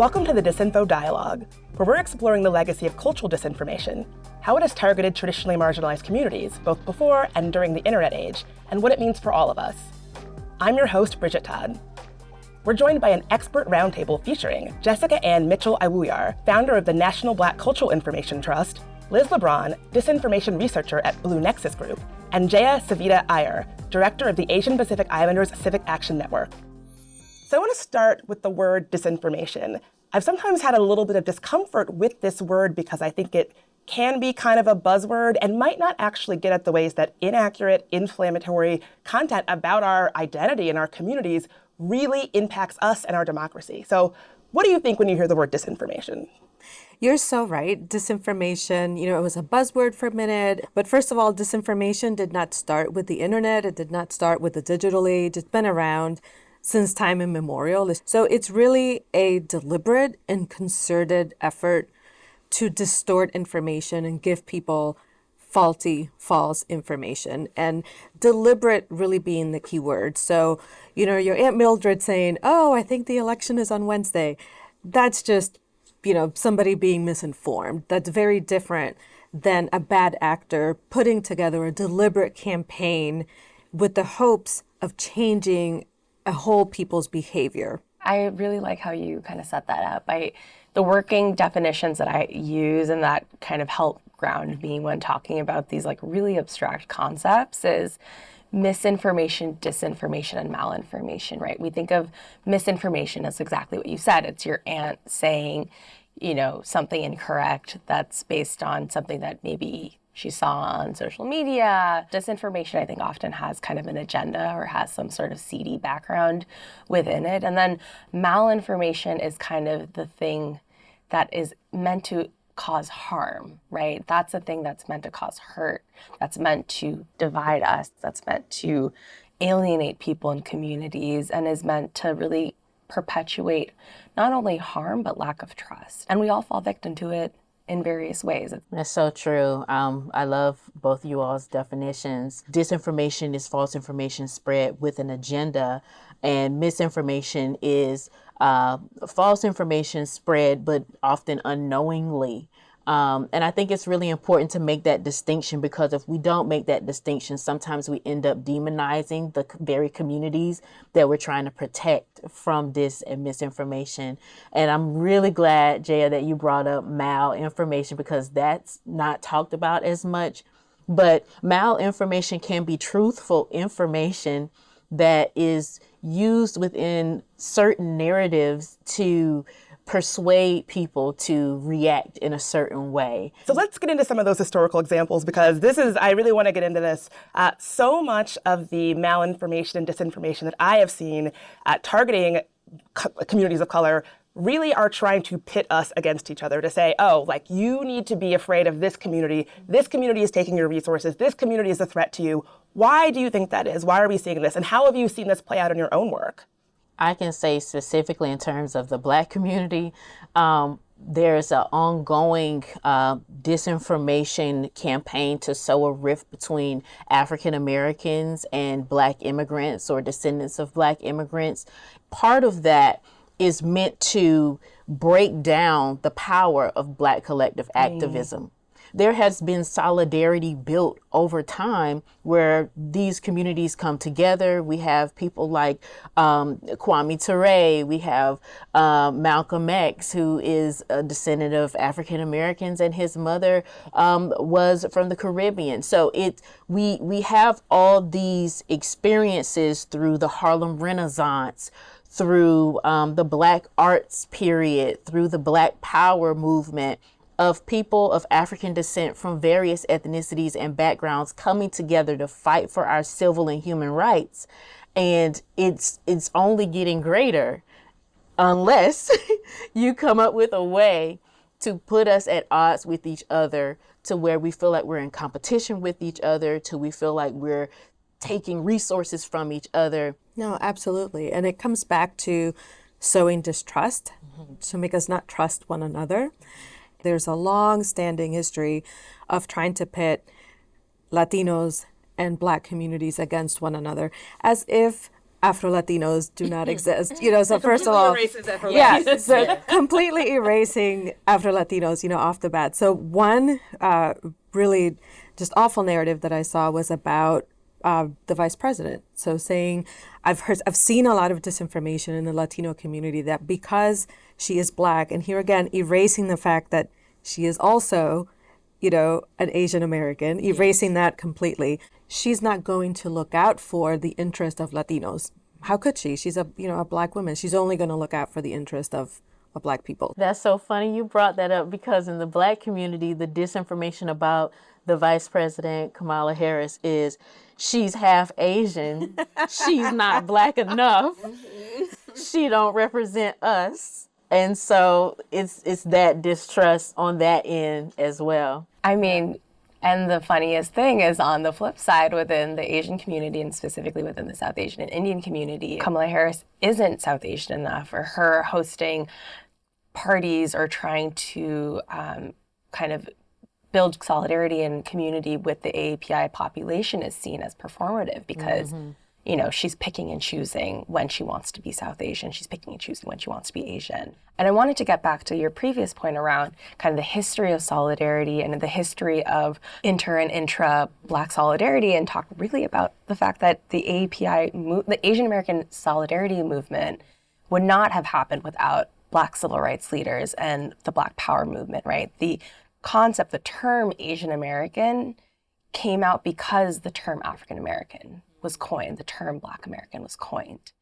Welcome to the Disinfo Dialogue, where we're exploring the legacy of cultural disinformation, how it has targeted traditionally marginalized communities, both before and during the internet age, and what it means for all of us. I'm your host, Bridget Todd. We're joined by an expert roundtable featuring Jessica Ann Mitchell Aiwuyor, founder of the National Black Cultural Information Trust, Liz Lebron, disinformation researcher at Blue Nexus Group, and Jaya Savita Aiyer, director of the Asian Pacific Islanders Civic Action Network. So I want to start with the word disinformation. I've sometimes had a little bit of discomfort with this word because I think it can be kind of a buzzword and might not actually get at the ways that inaccurate, inflammatory content about our identity and our communities really impacts us and our democracy. So what do you think when you hear the word disinformation? You're so right. Disinformation, it was a buzzword for a minute. But first of all, disinformation did not start with the internet. It did not start with the digital age. It's been around since time immemorial. So it's really a deliberate and concerted effort to distort information and give people false information, and deliberate really being the key word. So, your Aunt Mildred saying, "Oh, I think the election is on Wednesday." That's just, somebody being misinformed. That's very different than a bad actor putting together a deliberate campaign with the hopes of changing a whole people's behavior. I really like how you kind of set that up. The working definitions that I use and that kind of help ground me when talking about these really abstract concepts is misinformation, disinformation, and malinformation, right? We think of misinformation as exactly what you said. It's your aunt saying, something incorrect that's based on something that maybe she saw on social media. Disinformation, I think, often has kind of an agenda or has some sort of seedy background within it. And then malinformation is kind of the thing that is meant to cause harm, right? That's the thing that's meant to cause hurt, that's meant to divide us, that's meant to alienate people and communities, and is meant to really perpetuate not only harm, but lack of trust. And we all fall victim to it in various ways. That's so true. I love both you all's definitions. Disinformation is false information spread with an agenda, and misinformation is false information spread, but often unknowingly. And I think it's really important to make that distinction, because if we don't make that distinction, sometimes we end up demonizing the very communities that we're trying to protect from dis and misinformation. And I'm really glad, Jaya, that you brought up malinformation, because that's not talked about as much. But malinformation can be truthful information that is used within certain narratives to persuade people to react in a certain way. So let's get into some of those historical examples, because I really want to get into this. So much of the malinformation and disinformation that I have seen targeting communities of color really are trying to pit us against each other, to say, you need to be afraid of this community is taking your resources, this community is a threat to you. Why do you think that is? Why are we seeing this? And how have you seen this play out in your own work? I can say specifically in terms of the Black community, there's an ongoing disinformation campaign to sow a rift between African Americans and Black immigrants or descendants of Black immigrants. Part of that is meant to break down the power of Black collective activism. There has been solidarity built over time where these communities come together. We have people like Kwame Ture. We have Malcolm X, who is a descendant of African Americans, and his mother was from the Caribbean. So we have all these experiences through the Harlem Renaissance, through the Black arts period, through the Black Power movement, of people of African descent from various ethnicities and backgrounds coming together to fight for our civil and human rights. And it's only getting greater unless you come up with a way to put us at odds with each other, to where we feel like we're in competition with each other, to we feel like we're taking resources from each other. No, absolutely. And it comes back to sowing distrust to make us not trust one another. There's a long-standing history of trying to pit Latinos and Black communities against one another, as if Afro-Latinos do not exist. So first of all, so completely erasing Afro-Latinos, off the bat. So one really just awful narrative that I saw was about the vice president. So saying, I've seen a lot of disinformation in the Latino community that because she is Black, and here again, erasing the fact that she is also, an Asian American, erasing that completely. She's not going to look out for the interest of Latinos. How could she? She's a Black woman. She's only going to look out for the interest of Black people. That's so funny you brought that up, because in the Black community, the disinformation about the Vice President, Kamala Harris, is she's half Asian. She's not Black enough. She don't represent us. And so it's that distrust on that end as well. I mean, and the funniest thing is, on the flip side, within the Asian community, and specifically within the South Asian and Indian community, Kamala Harris isn't South Asian enough, for her hosting parties or trying to kind of build solidarity and community with the AAPI population is seen as performative, because she's picking and choosing when she wants to be South Asian. She's picking and choosing when she wants to be Asian. And I wanted to get back to your previous point around kind of the history of solidarity and the history of inter and intra-Black solidarity, and talk really about the fact that the AAPI, the Asian American Solidarity Movement, would not have happened without Black civil rights leaders and the Black Power movement, right? The concept, the term Asian American came out because the term African American was coined, the term Black American was coined.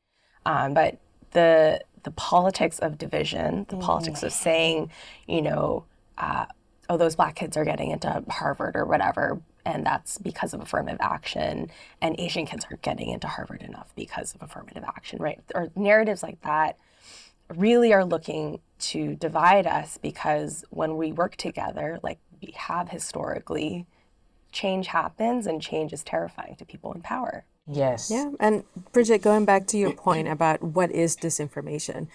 But the politics of division, the politics of saying, those Black kids are getting into Harvard or whatever, and that's because of affirmative action, and Asian kids are getting into Harvard enough because of affirmative action, right? Or narratives like that really are looking to divide us, because when we work together, like we have historically, change happens, and change is terrifying to people in power. Yes. Yeah. And Bridget, going back to your point about what is disinformation,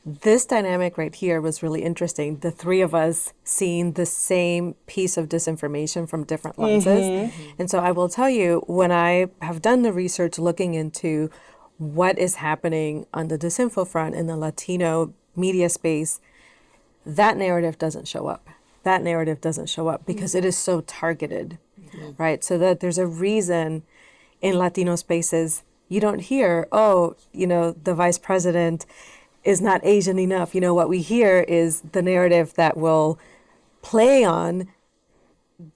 this dynamic right here was really interesting. The three of us seeing the same piece of disinformation from different lenses. And so I will tell you, when I have done the research looking into what is happening on the Disinfo front in the Latino media space, that narrative doesn't show up. That narrative doesn't show up because it is so targeted, right? So that there's a reason in Latino spaces you don't hear, the vice president is not Asian enough. What we hear is the narrative that will play on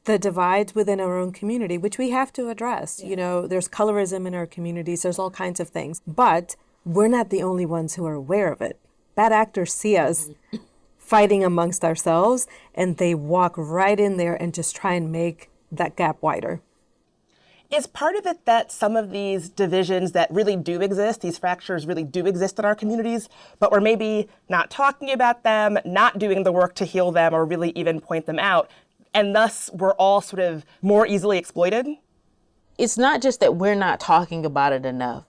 the divides within our own community, which we have to address. There's colorism in our communities, there's all kinds of things, but we're not the only ones who are aware of it. Bad actors see us fighting amongst ourselves, and they walk right in there and just try and make that gap wider. Is part of it that some of these divisions that really do exist, these fractures really do exist in our communities, but we're maybe not talking about them, not doing the work to heal them or really even point them out, and thus we're all sort of more easily exploited? It's not just that we're not talking about it enough,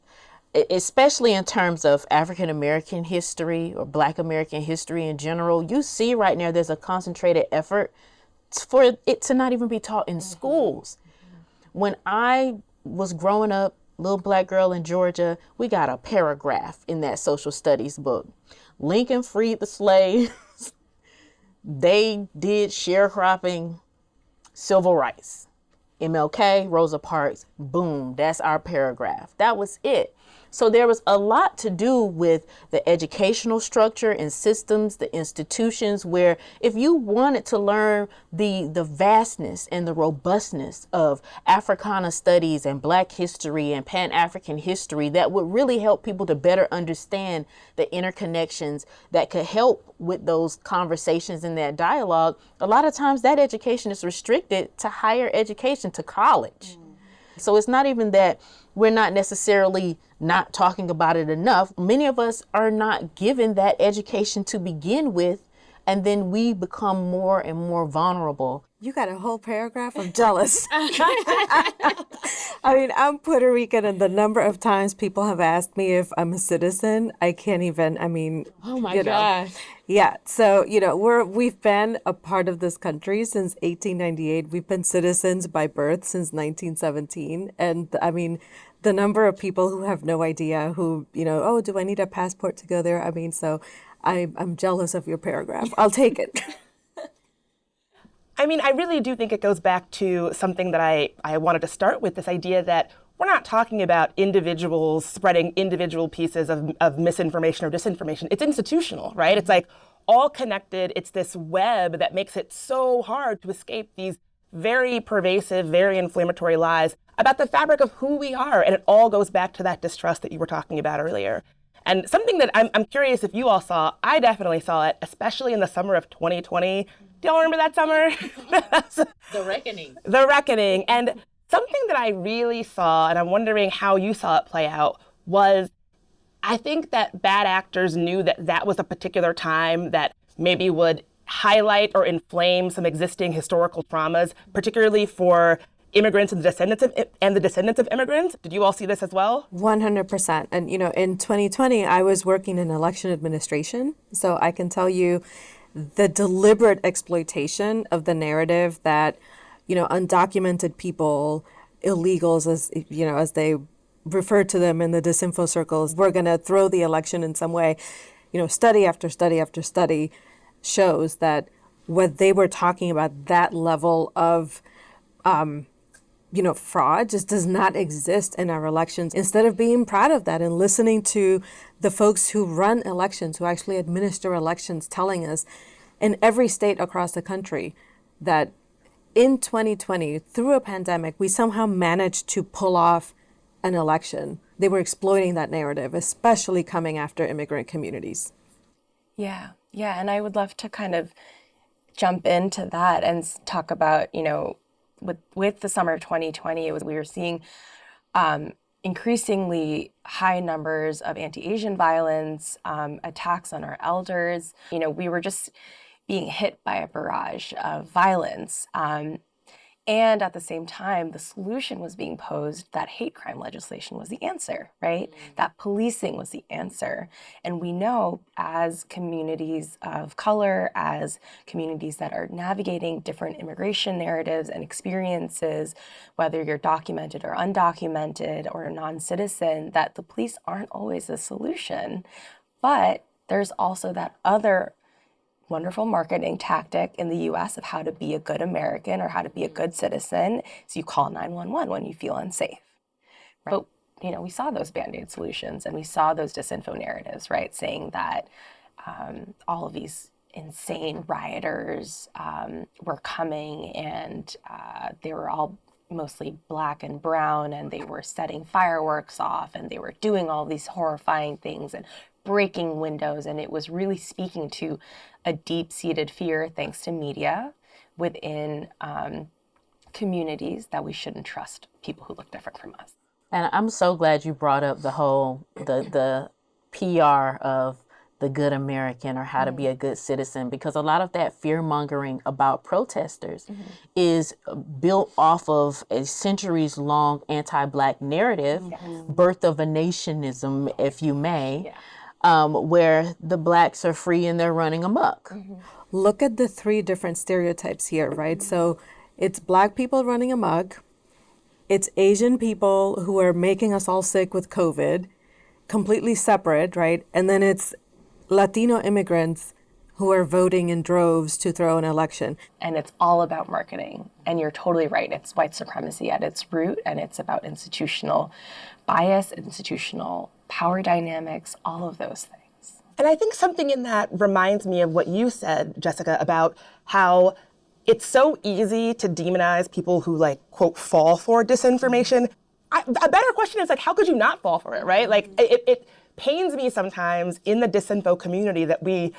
especially in terms of African American history or Black American history in general. You see right now there's a concentrated effort for it to not even be taught in schools. When I was growing up, little Black girl in Georgia, we got a paragraph in that social studies book. Lincoln freed the slaves. They did sharecropping, civil rights. MLK, Rosa Parks, boom, that's our paragraph. That was it. So there was a lot to do with the educational structure and systems, the institutions, where if you wanted to learn the vastness and the robustness of Africana studies and Black history and Pan-African history, that would really help people to better understand the interconnections that could help with those conversations and that dialogue. A lot of times that education is restricted to higher education, to college. So it's not even that we're not necessarily not talking about it enough. Many of us are not given that education to begin with, and then we become more and more vulnerable. You got a whole paragraph? I'm jealous. I mean, I'm Puerto Rican, and the number of times people have asked me if I'm a citizen, I can't even, Oh my gosh. Yeah. So, we've been a part of this country since 1898. We've been citizens by birth since 1917. And the number of people who have no idea who, oh, do I need a passport to go there? I mean, so I'm jealous of your paragraph. I'll take it. I mean, I really do think it goes back to something that I wanted to start with, this idea that we're not talking about individuals spreading individual pieces of misinformation or disinformation. It's institutional, right? It's like all connected. It's this web that makes it so hard to escape these very pervasive, very inflammatory lies about the fabric of who we are. And it all goes back to that distrust that you were talking about earlier. And something that I'm curious if you all saw, I definitely saw it, especially in the summer of 2020. Do y'all remember that summer? The reckoning. The reckoning. And something that I really saw, and I'm wondering how you saw it play out, was I think that bad actors knew that that was a particular time that maybe would highlight or inflame some existing historical traumas, particularly for immigrants and the descendants of immigrants. Did you all see this as well? 100%. And, in 2020, I was working in election administration. So I can tell you the deliberate exploitation of the narrative that, undocumented people, illegals, as they refer to them in the disinfo circles, we're going to throw the election in some way. Study after study after study shows that what they were talking about, that level of, fraud just does not exist in our elections. Instead of being proud of that and listening to the folks who run elections, who actually administer elections, telling us in every state across the country that in 2020, through a pandemic, we somehow managed to pull off an election. They were exploiting that narrative, especially coming after immigrant communities. Yeah, and I would love to kind of jump into that and talk about, with the summer of 2020, we were seeing increasingly high numbers of anti-Asian violence, attacks on our elders. We were just being hit by a barrage of violence. And at the same time, the solution was being posed that hate crime legislation was the answer, right? That policing was the answer. And we know as communities of color, as communities that are navigating different immigration narratives and experiences, whether you're documented or undocumented or a non-citizen, that the police aren't always a solution. But there's also that other wonderful marketing tactic in the US of how to be a good American or how to be a good citizen. So you call 911 when you feel unsafe. Right? But, we saw those Band-Aid solutions and we saw those disinfo narratives, right? Saying that all of these insane rioters were coming and they were all mostly black and brown and they were setting fireworks off and they were doing all these horrifying things and breaking windows, and it was really speaking to a deep-seated fear, thanks to media, within communities that we shouldn't trust people who look different from us. And I'm so glad you brought up the PR of the good American or how to be a good citizen, because a lot of that fear mongering about protesters is built off of a centuries long anti-Black narrative, birth of a nationism, if you may. Where the Blacks are free and they're running amok. Look at the three different stereotypes here, right? So it's Black people running amok, it's Asian people who are making us all sick with COVID, completely separate, right? And then it's Latino immigrants who are voting in droves to throw an election. And it's all about marketing. And you're totally right. It's white supremacy at its root, and it's about institutional bias, institutional power dynamics, all of those things. And I think something in that reminds me of what you said, Jessica, about how it's so easy to demonize people who, quote, fall for disinformation. A better question is, how could you not fall for it, right? It pains me sometimes in the disinfo community that we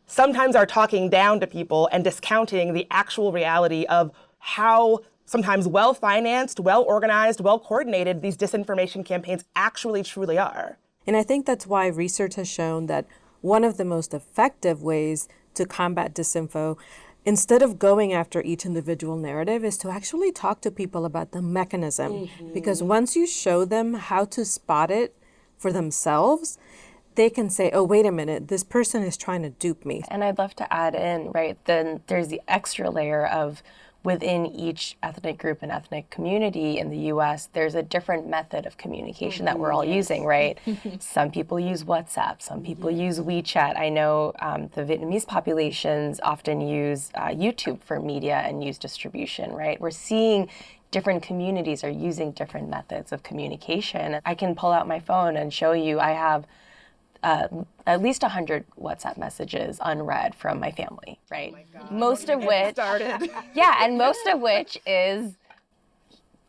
sometimes are talking down to people and discounting the actual reality of how sometimes well-financed, well-organized, well-coordinated these disinformation campaigns actually truly are. And I think that's why research has shown that one of the most effective ways to combat disinfo, instead of going after each individual narrative, is to actually talk to people about the mechanism. Because once you show them how to spot it for themselves, they can say, oh, wait a minute, this person is trying to dupe me. And I'd love to add in, right, then there's the extra layer of within each ethnic group and ethnic community in the US, there's a different method of communication that we're all using, right? Some people use WhatsApp, some people use WeChat. I know the Vietnamese populations often use YouTube for media and news distribution, right? We're seeing different communities are using different methods of communication. I can pull out my phone and show you I have at least 100 WhatsApp messages unread from my family, right? Most of which, and most of which is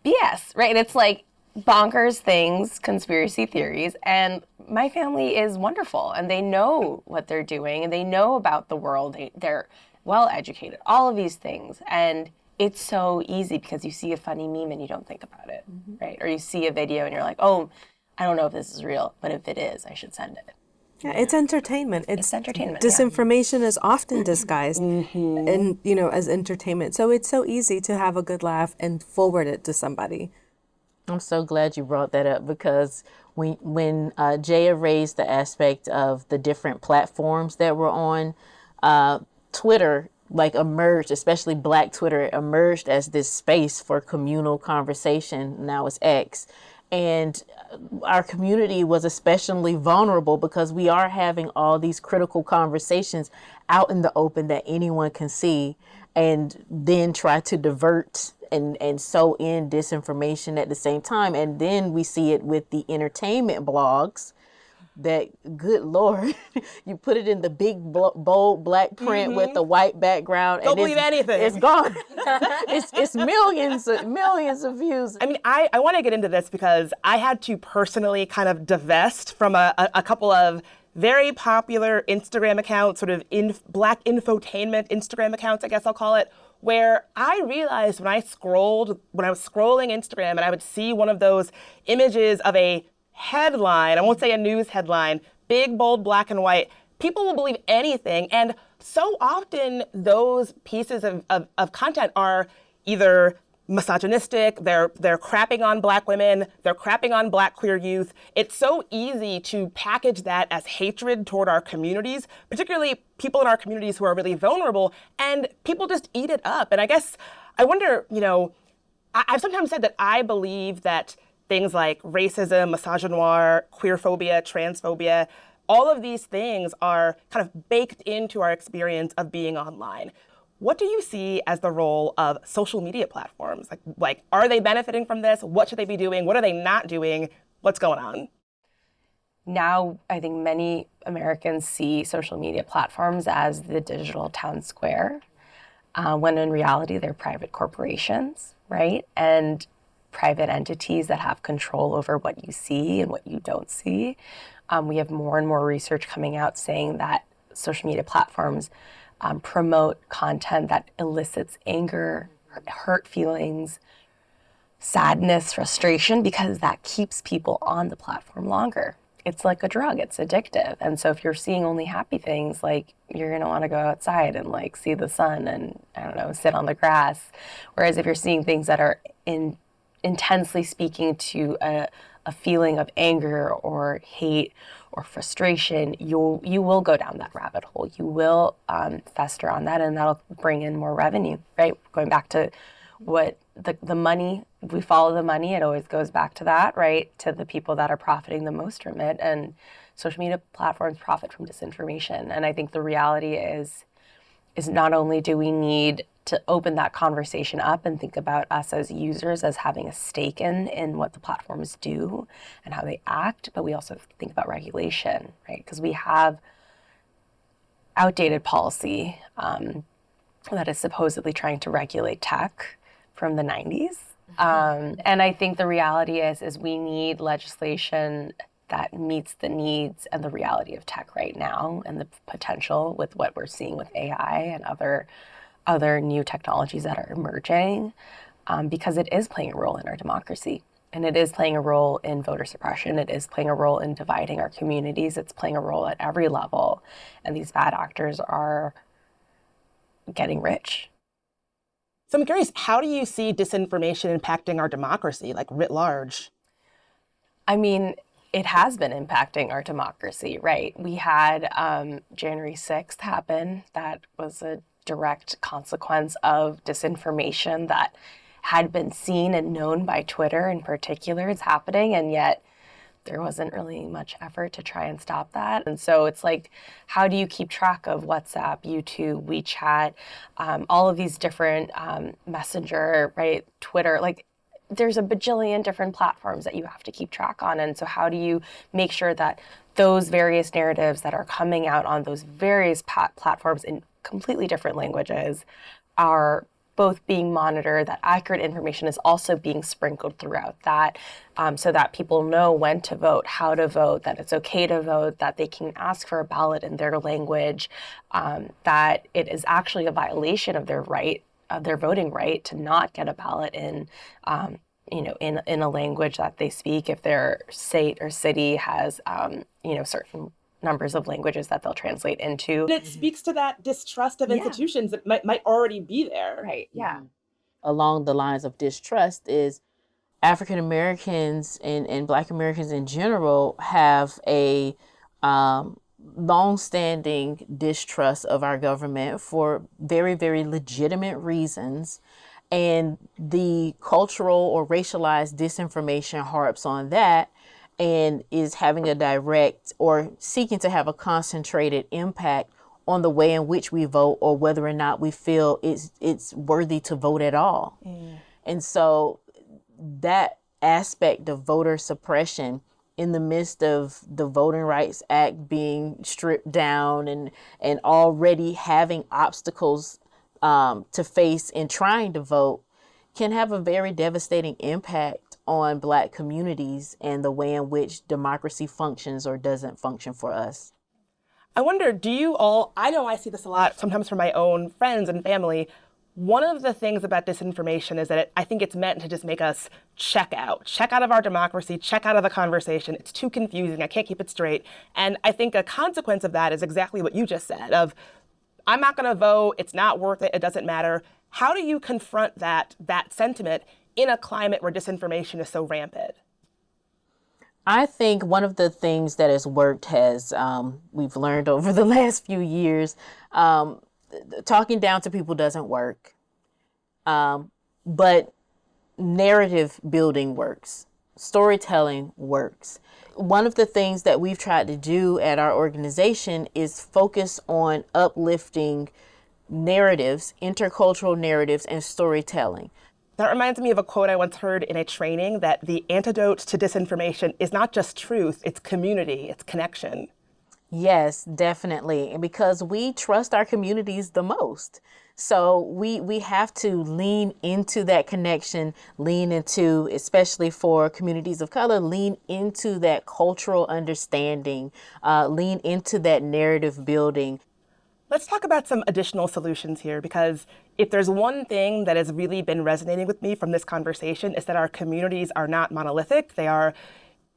BS, right? It's like bonkers things, conspiracy theories, and my family is wonderful, and they know what they're doing, and they know about the world. They're well educated, all of these things, and it's so easy because you see a funny meme and you don't think about it, right? Or you see a video and you're like, oh, I don't know if this is real, but if it is, I should send it. Yeah, it's entertainment. It's entertainment. Disinformation is often disguised and as entertainment. So it's so easy to have a good laugh and forward it to somebody. I'm so glad you brought that up, because when Jaya raised the aspect of the different platforms that were on, Twitter emerged, especially Black Twitter, emerged as this space for communal conversation. Now it's X. And our community was especially vulnerable because we are having all these critical conversations out in the open that anyone can see, and then try to divert and sow in disinformation at the same time. And then we see it with the entertainment blogs that, good Lord, you put it in the big bold black print with the white background. Don't believe anything. It's gone. it's millions of views. I mean, I want to get into this because I had to personally kind of divest from a couple of very popular Instagram accounts, sort of black infotainment Instagram accounts, I guess I'll call it, where I realized when I was scrolling Instagram and I would see one of those images of a headline, I won't say a news headline, big, bold, black and white, people will believe anything. And so often those pieces of content are either misogynistic, they're crapping on Black women, they're crapping on Black queer youth. It's so easy to package that as hatred toward our communities, particularly people in our communities who are really vulnerable, and people just eat it up. And I guess I wonder, I've sometimes said that I believe that things like racism, misogynoir, queerphobia, transphobia, all of these things are kind of baked into our experience of being online. What do you see as the role of social media platforms? Like, are they benefiting from this? What should they be doing? What are they not doing? What's going on? Now, I think many Americans see social media platforms as the digital town square, when in reality they're private corporations, right? And private entities that have control over what you see and what you don't see. We have more and more research coming out saying that social media platforms promote content that elicits anger, hurt feelings, sadness, frustration, because that keeps people on the platform longer. It's like a drug, it's addictive. And so if you're seeing only happy things, you're gonna wanna go outside and see the sun and, sit on the grass. Whereas if you're seeing things that are intensely speaking to a feeling of anger or hate or frustration, you will go down that rabbit hole. You will fester on that, and that'll bring in more revenue, right? Going back to what the money, we follow the money, it always goes back to that, right? To the people that are profiting the most from it. And social media platforms profit from disinformation. And I think the reality is not only do we need to open that conversation up and think about us as users as having a stake in what the platforms do and how they act, but we also think about regulation, right? Because we have outdated policy that is supposedly trying to regulate tech from the 90s. And I think the reality is we need legislation that meets the needs and the reality of tech right now and the potential with what we're seeing with AI and other new technologies that are emerging, because it is playing a role in our democracy. And it is playing a role in voter suppression. It is playing a role in dividing our communities. It's playing a role at every level. And these bad actors are getting rich. So I'm curious, how do you see disinformation impacting our democracy, writ large? I mean, it has been impacting our democracy, right? We had January 6th happen. That was a direct consequence of disinformation that had been seen and known by Twitter in particular is happening, and yet there wasn't really much effort to try and stop that. And so it's like, how do you keep track of WhatsApp, YouTube, WeChat, all of these different messenger, right, Twitter, like there's a bajillion different platforms that you have to keep track on. And so how do you make sure that those various narratives that are coming out on those various platforms in completely different languages are both being monitored, that accurate information is also being sprinkled throughout that, so that people know when to vote, how to vote, that it's okay to vote, that they can ask for a ballot in their language, that it is actually a violation of their right, of their voting right, to not get a ballot in, in a language that they speak if their state or city has, certain numbers of languages that they'll translate into. And it speaks to that distrust of institutions that might already be there. Right, yeah. Along the lines of distrust is African Americans and Black Americans in general have a longstanding distrust of our government for very, very legitimate reasons. And the cultural or racialized disinformation harps on that and is having a direct or seeking to have a concentrated impact on the way in which we vote or whether or not we feel it's worthy to vote at all. And so that aspect of voter suppression in the midst of the Voting Rights Act being stripped down and already having obstacles to face in trying to vote can have a very devastating impact on Black communities and the way in which democracy functions or doesn't function for us. I wonder, do you all, I know I see this a lot, sometimes from my own friends and family. One of the things about disinformation is that I think it's meant to just make us check out of our democracy, check out of the conversation. It's too confusing. I can't keep it straight. And I think a consequence of that is exactly what you just said of, I'm not going to vote. It's not worth it. It doesn't matter. How do you confront that sentiment in a climate where disinformation is so rampant? I think one of the things that has worked we've learned over the last few years, talking down to people doesn't work, but narrative building works, storytelling works. One of the things that we've tried to do at our organization is focus on uplifting narratives, intercultural narratives, and storytelling. That reminds me of a quote I once heard in a training that the antidote to disinformation is not just truth, it's community, it's connection. Yes, definitely. And because we trust our communities the most. So we have to lean into that connection, lean into, especially for communities of color, lean into that cultural understanding, lean into that narrative building. Let's talk about some additional solutions here, because if there's one thing that has really been resonating with me from this conversation, is that our communities are not monolithic. They are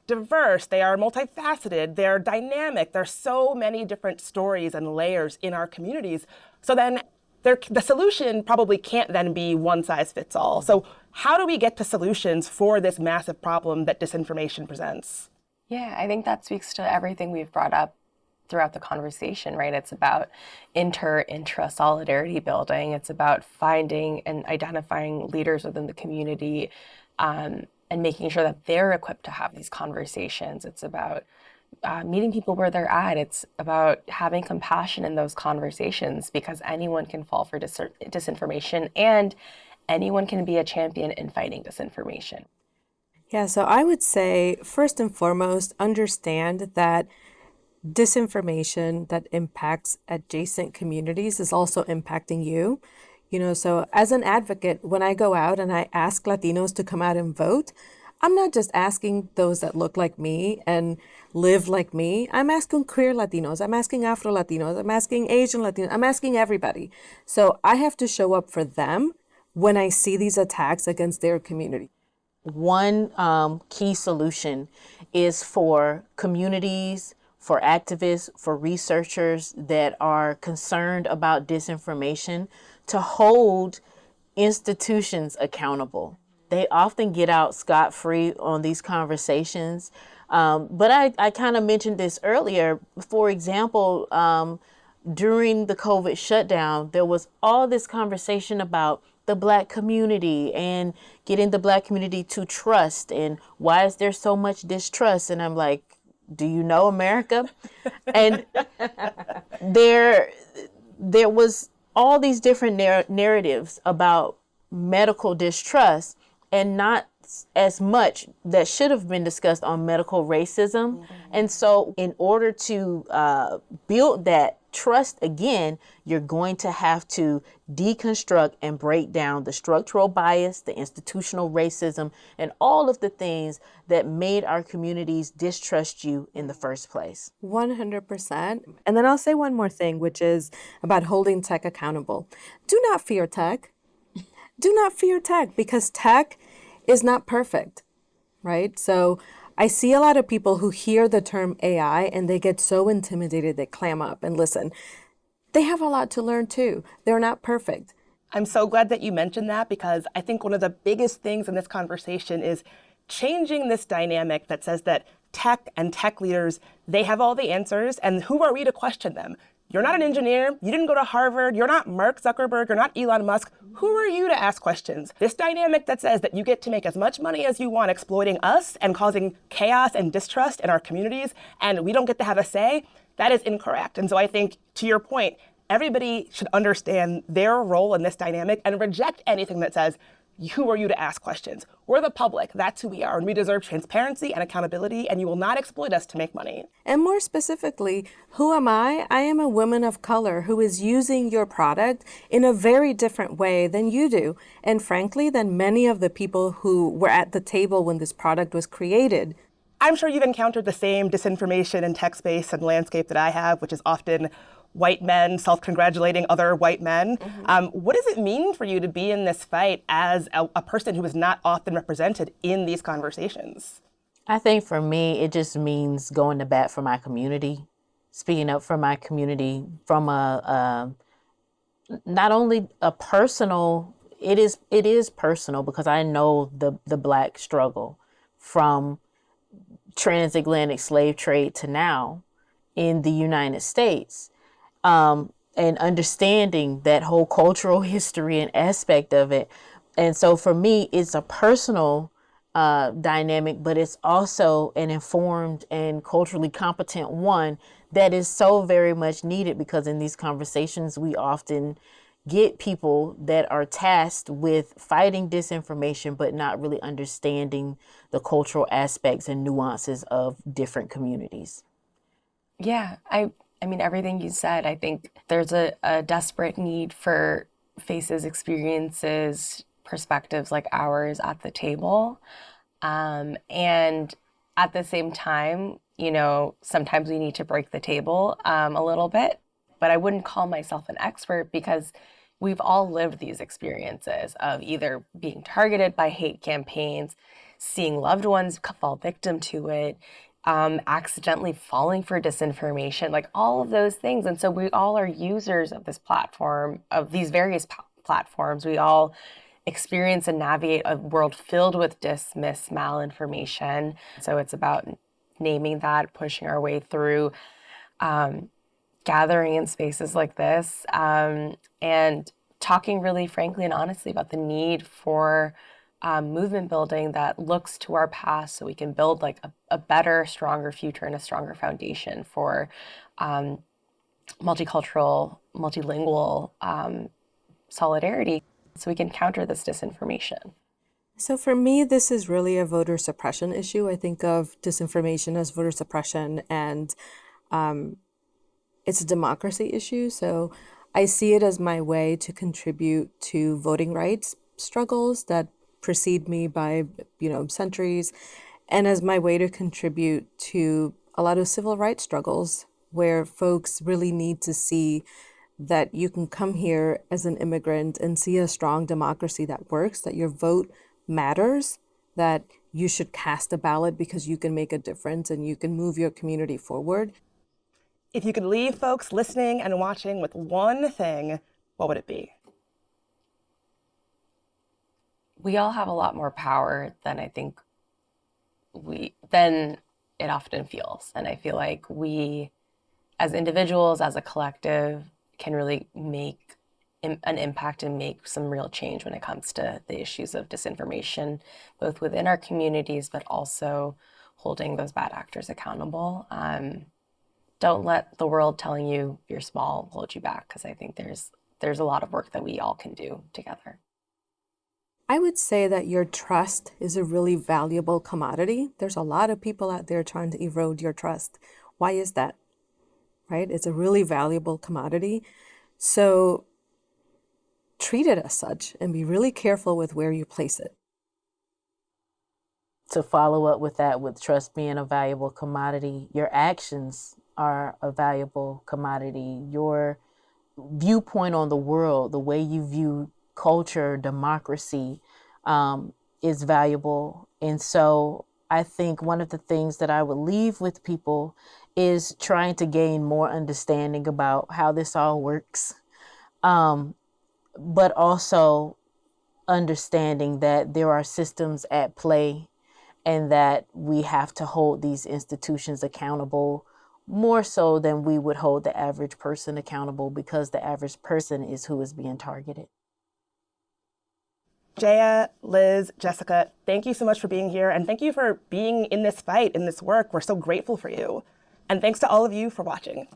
diverse, they are multifaceted, they're dynamic. There's so many different stories and layers in our communities. So then the solution probably can't then be one size fits all. So how do we get to solutions for this massive problem that disinformation presents? Yeah, I think that speaks to everything we've brought up throughout the conversation, right? It's about intra solidarity building. It's about finding and identifying leaders within the community and making sure that they're equipped to have these conversations. It's about meeting people where they're at. It's about having compassion in those conversations, because anyone can fall for disinformation and anyone can be a champion in fighting disinformation. Yeah, so I would say, first and foremost, understand that disinformation that impacts adjacent communities is also impacting you. So as an advocate, when I go out and I ask Latinos to come out and vote, I'm not just asking those that look like me and live like me. I'm asking queer Latinos. I'm asking Afro Latinos. I'm asking Asian Latinos. I'm asking everybody. So I have to show up for them when I see these attacks against their community. One key solution is for communities, for activists, for researchers that are concerned about disinformation to hold institutions accountable. They often get out scot-free on these conversations But I kind of mentioned this earlier. For example, during the COVID shutdown, there was all this conversation about the Black community and getting the Black community to trust, and why is there so much distrust? And I'm like, do you know America? And there was all these different narratives about medical distrust, and not as much that should have been discussed on medical racism. And so in order to build that trust again, you're going to have to deconstruct and break down the structural bias, the institutional racism, and all of the things that made our communities distrust you in the first place. 100%. And then I'll say one more thing, which is about holding tech accountable. Do not fear tech. Do not fear tech, because tech is not perfect, right? So I see a lot of people who hear the term AI and they get so intimidated they clam up. And listen, they have a lot to learn too. They're not perfect. I'm so glad that you mentioned that, because I think one of the biggest things in this conversation is changing this dynamic that says that tech and tech leaders, they have all the answers, and who are we to question them? You're not an engineer, you didn't go to Harvard, you're not Mark Zuckerberg, you're not Elon Musk. Who are you to ask questions? This dynamic that says that you get to make as much money as you want exploiting us and causing chaos and distrust in our communities, and we don't get to have a say, that is incorrect. And so I think, to your point, everybody should understand their role in this dynamic and reject anything that says, who are you to ask questions? We're the public. That's who we are. And we deserve transparency and accountability, and you will not exploit us to make money. And more specifically, who am I? I am a woman of color who is using your product in a very different way than you do. And frankly, than many of the people who were at the table when this product was created. I'm sure you've encountered the same disinformation in tech space and landscape that I have, which is often white men self-congratulating other white men. What does it mean for you to be in this fight as a person who is not often represented in these conversations? I think for me, it just means going to bat for my community, speaking up for my community from a not only a personal, it is personal, because I know the Black struggle from transatlantic slave trade to now in the United States. And understanding that whole cultural history and aspect of it. And so for me, it's a personal dynamic, but it's also an informed and culturally competent one that is so very much needed, because in these conversations, we often get people that are tasked with fighting disinformation, but not really understanding the cultural aspects and nuances of different communities. Yeah, I mean, everything you said, I think there's a desperate need for faces, experiences, perspectives like ours at the table. And at the same time, you know, sometimes we need to break the table a little bit, but I wouldn't call myself an expert, because we've all lived these experiences of either being targeted by hate campaigns, seeing loved ones fall victim to it, accidentally falling for disinformation, like all of those things. And so we all are users of this platform, of these various platforms. We all experience and navigate a world filled with dismiss, malinformation. So it's about naming that, pushing our way through, gathering in spaces like this, and talking really frankly and honestly about the need for movement building that looks to our past, so we can build like a better, stronger future and a stronger foundation for multicultural, multilingual solidarity, so we can counter this disinformation. So for me, this is really a voter suppression issue. I think of disinformation as voter suppression, and it's a democracy issue. So I see it as my way to contribute to voting rights struggles that precede me by, centuries, and as my way to contribute to a lot of civil rights struggles where folks really need to see that you can come here as an immigrant and see a strong democracy that works, that your vote matters, that you should cast a ballot because you can make a difference and you can move your community forward. If you could leave folks listening and watching with one thing, what would it be? We all have a lot more power than I think than it often feels. And I feel like we, as individuals, as a collective, can really make an impact and make some real change when it comes to the issues of disinformation, both within our communities, but also holding those bad actors accountable. Don't let the world telling you you're small hold you back, because I think there's a lot of work that we all can do together. I would say that your trust is a really valuable commodity. There's a lot of people out there trying to erode your trust. Why is that? Right? It's a really valuable commodity. So treat it as such and be really careful with where you place it. To follow up with that, with trust being a valuable commodity, your actions are a valuable commodity. Your viewpoint on the world, the way you view culture, democracy, is valuable. And so I think one of the things that I would leave with people is trying to gain more understanding about how this all works, but also understanding that there are systems at play and that we have to hold these institutions accountable more so than we would hold the average person accountable, because the average person is who is being targeted. Jaya, Liz, Jessica, thank you so much for being here, and thank you for being in this fight, in this work. We're so grateful for you. And thanks to all of you for watching.